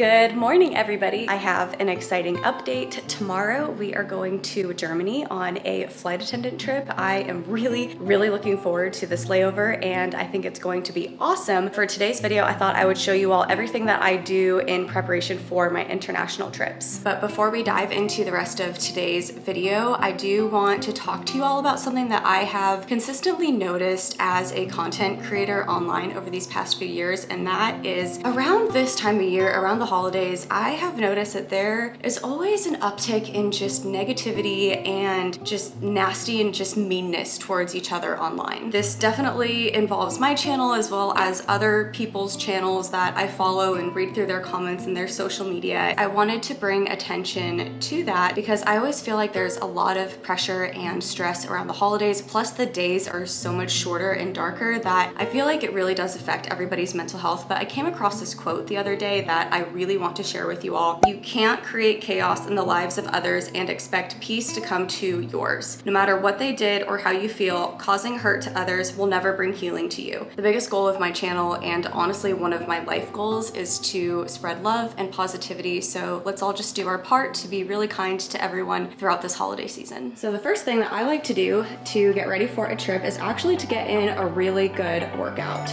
Good morning, everybody. I have an exciting update. Tomorrow, we are going to Germany on a flight attendant trip. I am really looking forward to this layover, and I think it's going to be awesome. For today's video, I thought I would show you all everything that I do in preparation for my international trips. But before we dive into the rest of today's video, I do want to talk to you all about something that I have consistently noticed as a content creator online over these past few years, and that is around this time of year, around the holidays, I have noticed that there is always an uptick in just negativity and just nasty and just meanness towards each other online. This definitely involves my channel as well as other people's channels that I follow and read through their comments and their social media. I wanted to bring attention to that because I always feel like there's a lot of pressure and stress around the holidays, plus the days are so much shorter and darker that I feel like it really does affect everybody's mental health. But I came across this quote the other day that I really want to share with you all. You can't create chaos in the lives of others and expect peace to come to yours. No matter what they did or how you feel, causing hurt to others will never bring healing to you. The biggest goal of my channel, and honestly one of my life goals, is to spread love and positivity. So let's all just do our part to be really kind to everyone throughout this holiday season. So the first thing that I like to do to get ready for a trip is actually to get in a really good workout.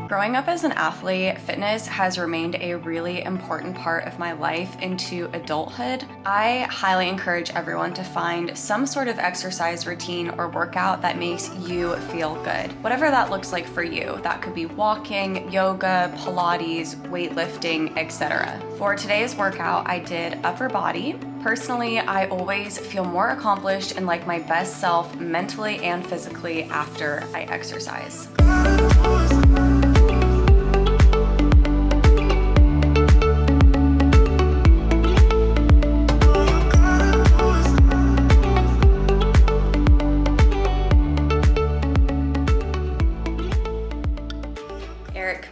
Growing up as an athlete, fitness has remained a really important part of my life into adulthood. I highly encourage everyone to find some sort of exercise routine or workout that makes you feel good. Whatever that looks like for you. That could be walking, yoga, Pilates, weightlifting, etc. For today's workout, I did upper body. Personally, I always feel more accomplished and like my best self mentally and physically after I exercise.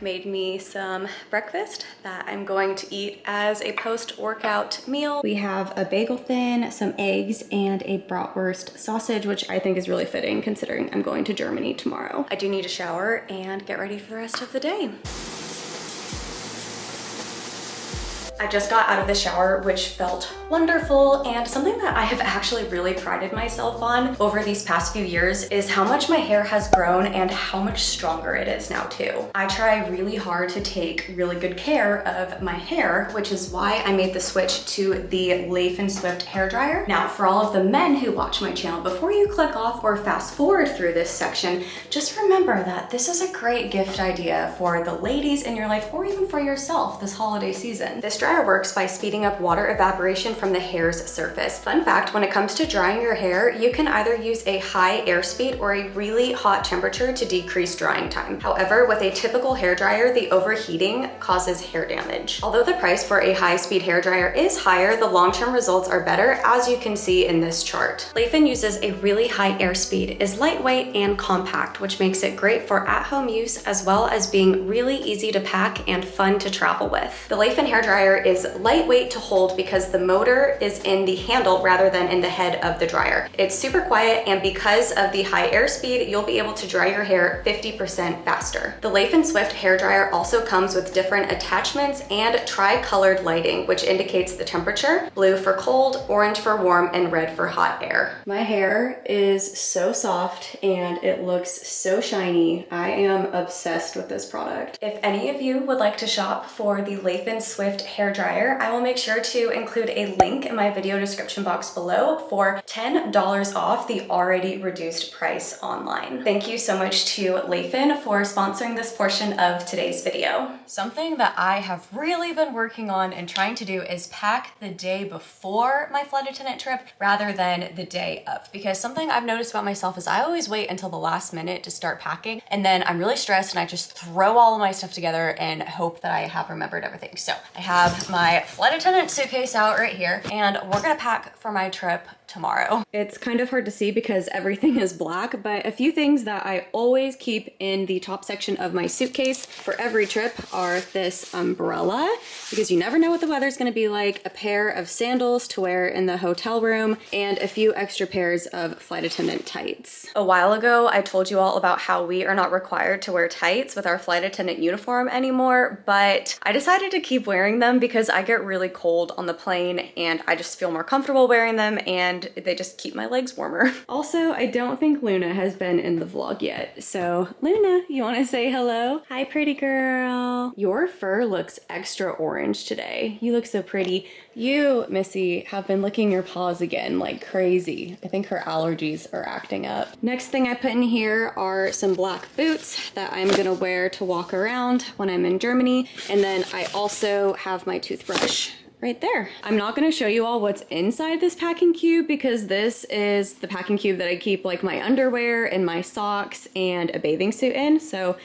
Made me some breakfast that I'm going to eat as a post-workout meal. We have a bagel thin, some eggs, and a bratwurst sausage, which I think is really fitting considering I'm going to Germany tomorrow. I do need a shower and get ready for the rest of the day. I just got out of the shower, which felt wonderful, and something that I have actually really prided myself on over these past few years is how much my hair has grown and how much stronger it is now too. I try really hard to take really good care of my hair, which is why I made the switch to the Leif & Swift hairdryer. Now, for all of the men who watch my channel, before you click off or fast forward through this section, just remember that this is a great gift idea for the ladies in your life or even for yourself this holiday season. This dryer works by speeding up water evaporation from the hair's surface. Fun fact, when it comes to drying your hair, you can either use a high airspeed or a really hot temperature to decrease drying time. However, with a typical hairdryer, the overheating causes hair damage. Although the price for a high-speed hairdryer is higher, the long-term results are better, as you can see in this chart. Leif & uses a really high airspeed, is lightweight and compact, which makes it great for at-home use as well as being really easy to pack and fun to travel with. The Leif & hairdryer is lightweight to hold because the motor is in the handle rather than in the head of the dryer. It's super quiet, and because of the high airspeed, you'll be able to dry your hair 50% faster. The Leif & Swift hairdryer also comes with different attachments and tri-colored lighting, which indicates the temperature: blue for cold, orange for warm, and red for hot air. My hair is so soft and it looks so shiny. I am obsessed with this product. If any of you would like to shop for the Leif & Swift hairdryer, I will make sure to include a link in my video description box below for $10 off the already reduced price online. Thank you so much to Leif & for sponsoring this portion of today's video. Something that I have really been working on and trying to do is pack the day before my flight attendant trip rather than the day of, because something I've noticed about myself is I always wait until the last minute to start packing, and then I'm really stressed and I just throw all of my stuff together and hope that I have remembered everything. So I have my flight attendant suitcase out right here, and we're gonna pack for my trip tomorrow. It's kind of hard to see because everything is black, but a few things that I always keep in the top section of my suitcase for every trip are this umbrella, because you never know what the weather's gonna be like, a pair of sandals to wear in the hotel room, and a few extra pairs of flight attendant tights. A while ago, I told you all about how we are not required to wear tights with our flight attendant uniform anymore, but I decided to keep wearing them because I get really cold on the plane and I just feel more comfortable wearing them, and they just keep my legs warmer. Also, I don't think Luna has been in the vlog yet, so Luna, you want to say hello? Hi, pretty girl. Your fur looks extra orange today. You look so pretty. You, Missy, have been licking your paws again like crazy. I think her allergies are acting up. Next thing I put in here are some black boots that I'm gonna wear to walk around when I'm in Germany. And then I also have my toothbrush right there. I'm not gonna show you all what's inside this packing cube because this is the packing cube that I keep like my underwear and my socks and a bathing suit in, so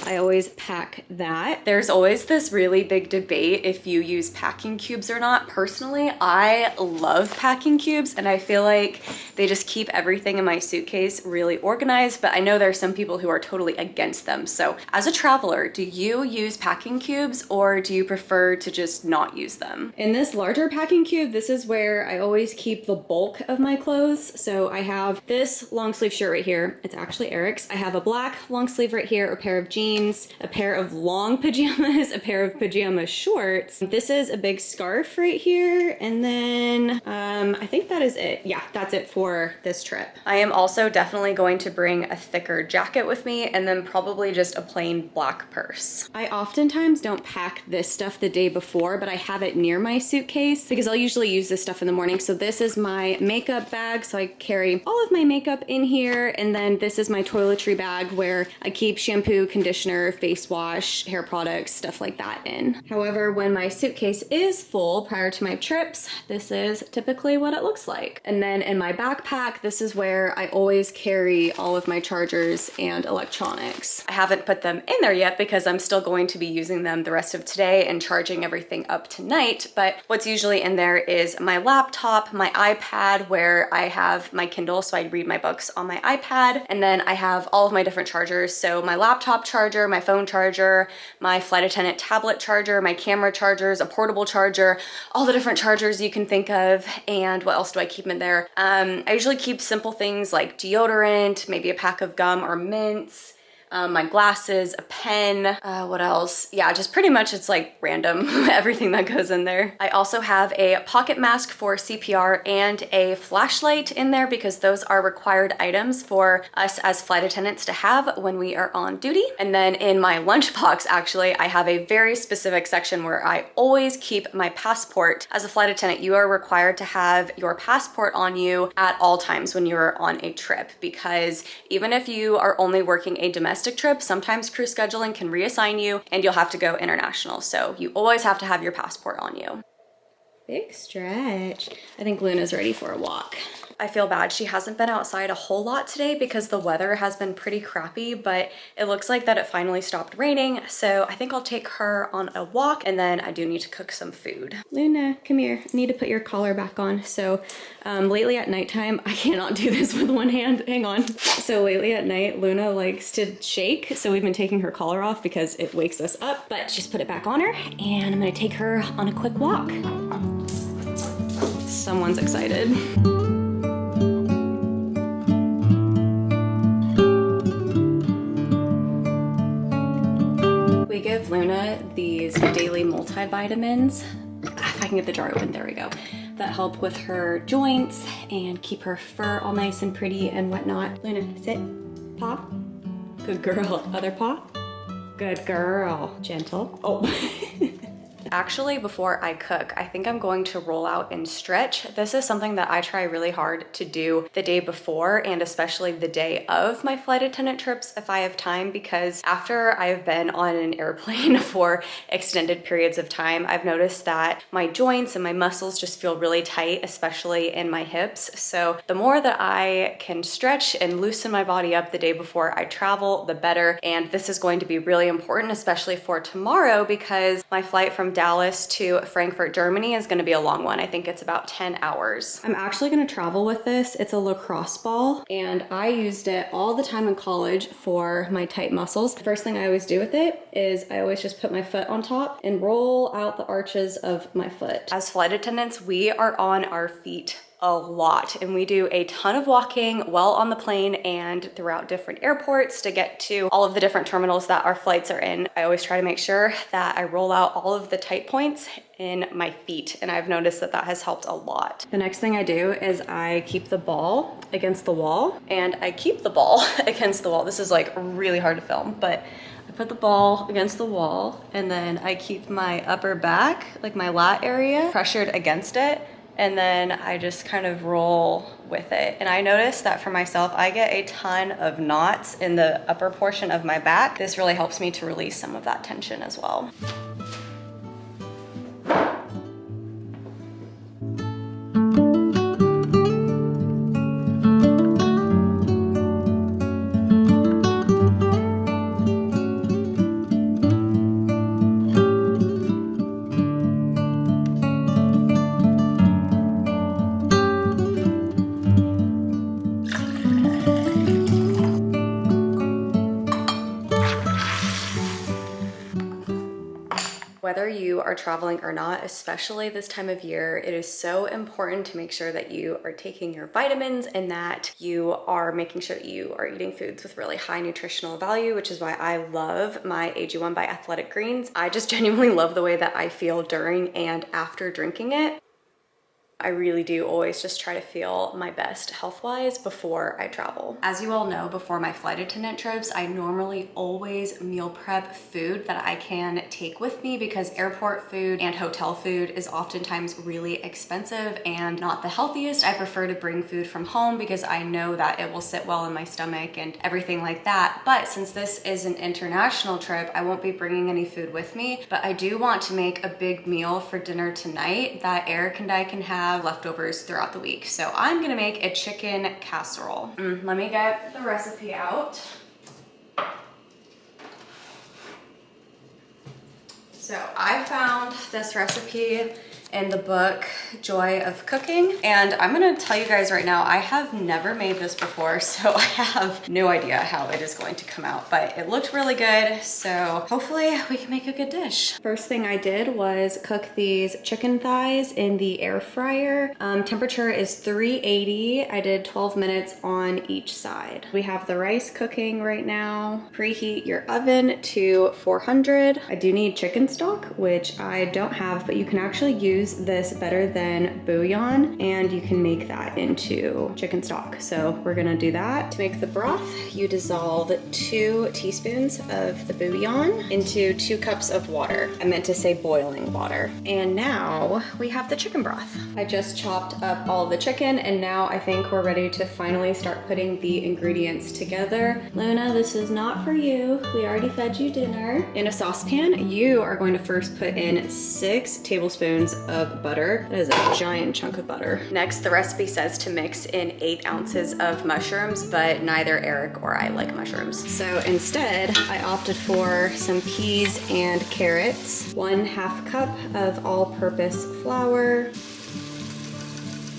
I always pack that. There's always this really big debate if you use packing cubes or not. Personally, I love packing cubes and I feel like they just keep everything in my suitcase really organized, but I know there are some people who are totally against them. So as a traveler, do you use packing cubes or do you prefer to just not use them? In this larger packing cube, this is where I always keep the bulk of my clothes. So I have this long sleeve shirt right here. It's actually Eric's. I have a black long sleeve right here, a pair of jeans, a pair of long pajamas, a pair of pajama shorts. This is a big scarf right here. And then I think that is it. Yeah, that's it for this trip. I am also definitely going to bring a thicker jacket with me and then probably just a plain black purse. I oftentimes don't pack this stuff the day before, but I have it near my suitcase because I'll usually use this stuff in the morning. So this is my makeup bag, so I carry all of my makeup in here, and then this is my toiletry bag where I keep shampoo, conditioner, face wash, hair products, stuff like that in. However, when my suitcase is full prior to my trips, this is typically what it looks like. And then in my backpack, this is where I always carry all of my chargers and electronics. I haven't put them in there yet because I'm still going to be using them the rest of today and charging everything up tonight, but what's usually in there is my laptop, my iPad, where I have my Kindle, so I read my books on my iPad, and then I have all of my different chargers. So my laptop charger, my phone charger, my flight attendant tablet charger, my camera chargers, a portable charger, all the different chargers you can think of. And what else do I keep in there? I usually keep simple things like deodorant, maybe a pack of gum or mints, my glasses, a pen, what else? Yeah, just pretty much it's like random, everything that goes in there. I also have a pocket mask for CPR and a flashlight in there because those are required items for us as flight attendants to have when we are on duty. And then in my lunchbox, actually, I have a very specific section where I always keep my passport. As a flight attendant, you are required to have your passport on you at all times when you're on a trip, because even if you are only working a domestic trip, sometimes crew scheduling can reassign you and you'll have to go international. So you always have to have your passport on you. Big stretch. I think Luna's ready for a walk. I feel bad. She hasn't been outside a whole lot today because the weather has been pretty crappy, but it looks like that it finally stopped raining. So I think I'll take her on a walk, and then I do need to cook some food. Luna, come here. I need to put your collar back on. So lately at nighttime, I cannot do this with one hand. Hang on. So lately at night, Luna likes to shake. So we've been taking her collar off because it wakes us up, but just put it back on her, and I'm gonna take her on a quick walk. Someone's excited. We give Luna these daily multivitamins. If I can get the jar open, there we go. That help with her joints and keep her fur all nice and pretty and whatnot. Luna, sit, paw. Good girl. Other paw. Good girl. Gentle. Oh. Actually, before I cook, I think I'm going to roll out and stretch. This is something that I try really hard to do the day before, and especially the day of my flight attendant trips if I have time, because after I've been on an airplane for extended periods of time, I've noticed that my joints and my muscles just feel really tight, especially in my hips. So the more that I can stretch and loosen my body up the day before I travel, the better. And this is going to be really important, especially for tomorrow, because my flight from Dallas to Frankfurt, Germany is gonna be a long one. I think it's about 10 hours. I'm actually gonna travel with this. It's a lacrosse ball, and I used it all the time in college for my tight muscles. The first thing I always do with it is I always just put my foot on top and roll out the arches of my foot. As flight attendants, we are on our feet a lot, and we do a ton of walking while on the plane and throughout different airports to get to all of the different terminals that our flights are in. I always try to make sure that I roll out all of the tight points in my feet, and I've noticed that that has helped a lot. The next thing I do is I keep the ball against the wall, and I keep the ball against the wall. This is like really hard to film, but I put the ball against the wall, and then I keep my upper back, like my lat area, pressured against it, and then I just kind of roll with it. And I noticed that for myself, I get a ton of knots in the upper portion of my back. This really helps me to release some of that tension as well. Whether you are traveling or not, especially this time of year, it is so important to make sure that you are taking your vitamins and that you are making sure that you are eating foods with really high nutritional value, which is why I love my AG1 by Athletic Greens. I just genuinely love the way that I feel during and after drinking it. I really do always just try to feel my best health-wise before I travel. As you all know, before my flight attendant trips, I normally always meal prep food that I can take with me because airport food and hotel food is oftentimes really expensive and not the healthiest. I prefer to bring food from home because I know that it will sit well in my stomach and everything like that. But since this is an international trip, I won't be bringing any food with me, but I do want to make a big meal for dinner tonight that Eric and I can have leftovers throughout the week. So I'm gonna make a chicken casserole. Let me get the recipe out. So I found this recipe in the book Joy of Cooking, and I'm gonna tell you guys right now, I have never made this before, so I have no idea how it is going to come out, but it looked really good, so hopefully we can make a good dish. First thing I did was cook these chicken thighs in the air fryer. Temperature is 380. I did 12 minutes on each side. We have the rice cooking right now. Preheat your oven to 400. I do need chicken stock, which I don't have, but you can actually use this better than bouillon, and you can make that into chicken stock. So we're gonna do that. To make the broth, you dissolve 2 teaspoons of the bouillon into 2 cups of water. I meant to say boiling water. And now we have the chicken broth. I just chopped up all the chicken, and now I think we're ready to finally start putting the ingredients together. Luna, this is not for you. We already fed you dinner. In a saucepan, you are going to first put in 6 tablespoons of butter. That is a giant chunk of butter. Next, the recipe says to mix in 8 ounces of mushrooms, but neither Eric or I like mushrooms. So instead, I opted for some peas and carrots, 1/2 cup of all-purpose flour,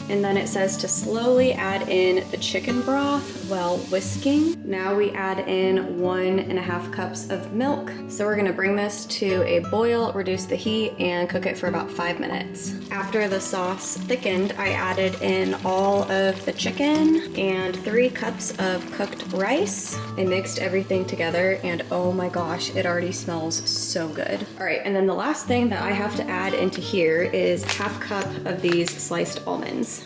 and then it says to slowly add in the chicken broth while whisking. Now we add in 1.5 cups of milk. So we're gonna bring this to a boil, reduce the heat, and cook it for about 5 minutes. After the sauce thickened, I added in all of the chicken and 3 cups of cooked rice. I mixed everything together, and oh my gosh, it already smells so good. All right, and then the last thing that I have to add into here is 1/2 cup of these sliced almonds.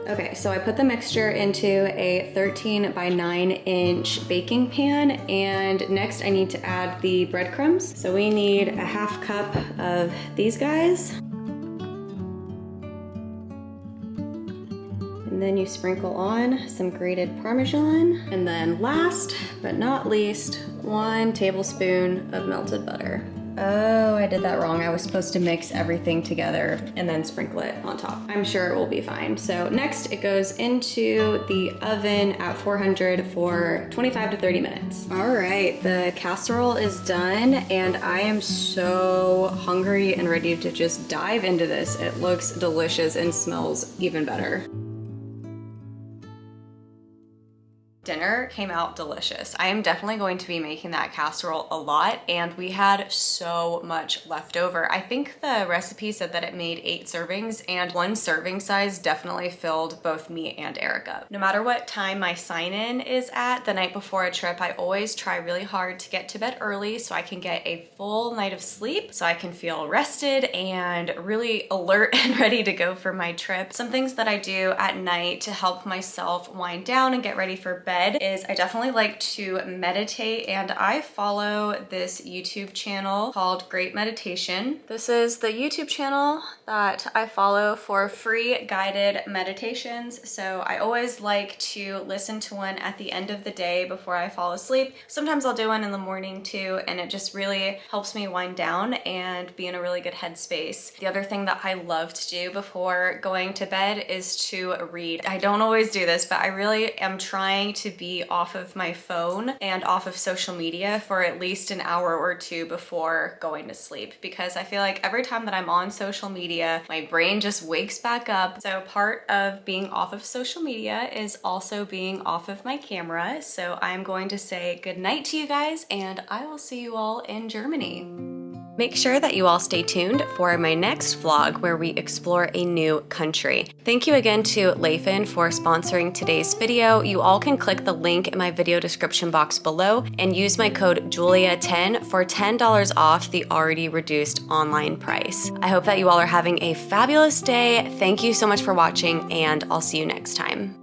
Okay, so I put the mixture into a 13 by 9 inch baking pan, and next I need to add the breadcrumbs. So we need 1/2 cup of these guys. And then you sprinkle on some grated Parmesan. And then last but not least, 1 tablespoon of melted butter. Oh, I did that wrong. I was supposed to mix everything together and then sprinkle it on top. I'm sure it will be fine. So next it goes into the oven at 400 for 25 to 30 minutes. All right, the casserole is done and I am so hungry and ready to just dive into this. It looks delicious and smells even better. Dinner came out delicious. I am definitely going to be making that casserole a lot, and we had so much left over. I think the recipe said that it made 8 servings, and 1 serving size definitely filled both me and Eric up. No matter what time my sign-in is at the night before a trip, I always try really hard to get to bed early so I can get a full night of sleep, so I can feel rested and really alert and ready to go for my trip. Some things that I do at night to help myself wind down and get ready for bed is I definitely like to meditate, and I follow this YouTube channel called Great Meditation. This is the YouTube channel that I follow for free guided meditations. So I always like to listen to one at the end of the day before I fall asleep. Sometimes I'll do one in the morning too, and it just really helps me wind down and be in a really good headspace. The other thing that I love to do before going to bed is to read. I don't always do this, but I really am trying to be off of my phone and off of social media for at least an hour or 2 before going to sleep, because I feel like every time that I'm on social media, my brain just wakes back up. So part of being off of social media is also being off of my camera. So I'm going to say good night to you guys, and I will see you all in Germany. Make sure that you all stay tuned for my next vlog where we explore a new country. Thank you again to Leifin for sponsoring today's video. You all can click the link in my video description box below and use my code Julia10 for $10 off the already reduced online price. I hope that you all are having a fabulous day. Thank you so much for watching, and I'll see you next time.